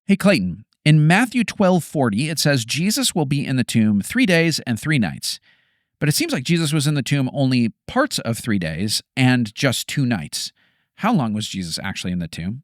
Hey, Clayton, in Matthew 12:40, it says Jesus will be in the tomb 3 days and 3 nights. But it seems like Jesus was in the tomb only parts of 3 days and just 2 nights. How long was Jesus actually in the tomb?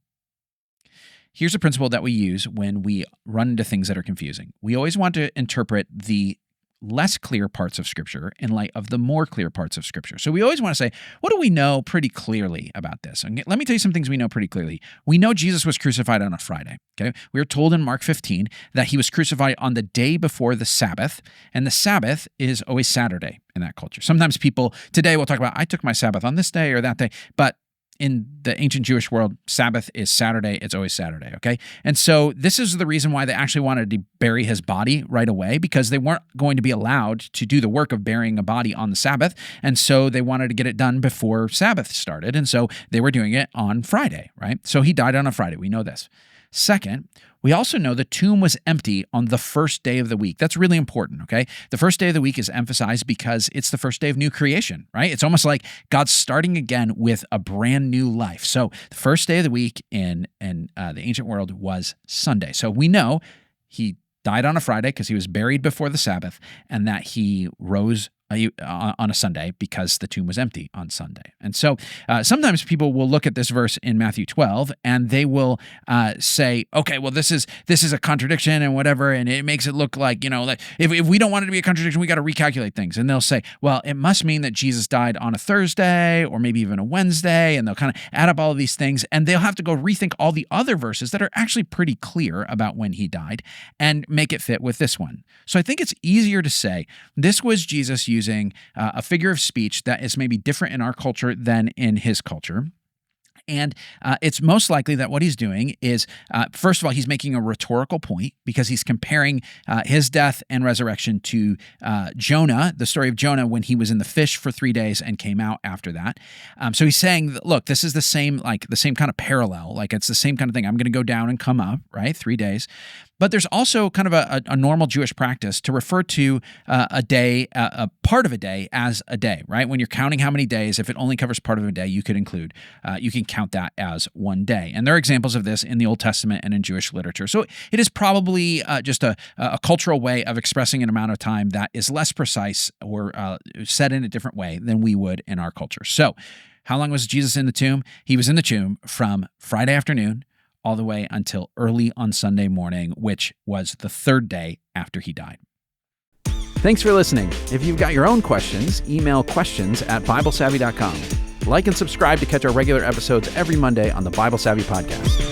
Here's a principle that we use when we run into things that are confusing. We always want to interpret the less clear parts of Scripture in light of the more clear parts of Scripture. So we always want to say, what do we know pretty clearly about this? And let me tell you some things we know pretty clearly. We know Jesus was crucified on a Friday. Okay, we are told in Mark 15 that he was crucified on the day before the Sabbath, and the Sabbath is always Saturday in that culture. Sometimes people today will talk about, I took my Sabbath on this day or that day, but in the ancient Jewish world, Sabbath is Saturday. It's always Saturday, okay? And so this is the reason why they actually wanted to bury his body right away, because they weren't going to be allowed to do the work of burying a body on the Sabbath. And so they wanted to get it done before Sabbath started. And so they were doing it on Friday, right? So he died on a Friday. We know this. Second, we also know the tomb was empty on the first day of the week. That's really important, okay? The first day of the week is emphasized because it's the first day of new creation, right? It's almost like God's starting again with a brand new life. So the first day of the week in the ancient world was Sunday. So we know he died on a Friday because he was buried before the Sabbath, and that he rose on a Sunday because the tomb was empty on Sunday. And so sometimes people will look at this verse in Matthew 12 and they will say, okay, well, this is a contradiction and whatever, and it makes it look like, like if we don't want it to be a contradiction, we got to recalculate things. And they'll say, well, it must mean that Jesus died on a Thursday or maybe even a Wednesday, and they'll kind of add up all of these things, and they'll have to go rethink all the other verses that are actually pretty clear about when he died and make it fit with this one. So I think it's easier to say this was Jesus using a figure of speech that is maybe different in our culture than in his culture. And it's most likely that what he's doing is, first of all, he's making a rhetorical point because he's comparing his death and resurrection to Jonah, the story of Jonah when he was in the fish for 3 days and came out after that. So he's saying, look, this is the same kind of parallel. Like it's the same kind of thing. I'm going to go down and come up, right? 3 days. But there's also kind of a normal Jewish practice to refer to a day, a part of a day as a day, right? When you're counting how many days, if it only covers part of a day, you can count that as one day. And there are examples of this in the Old Testament and in Jewish literature. So it is probably just a cultural way of expressing an amount of time that is less precise or said in a different way than we would in our culture. So how long was Jesus in the tomb? He was in the tomb from Friday afternoon all the way until early on Sunday morning, which was the third day after he died. Thanks for listening. If you've got your own questions, email questions@BibleSavvy.com. Like and subscribe to catch our regular episodes every Monday on the Bible Savvy Podcast.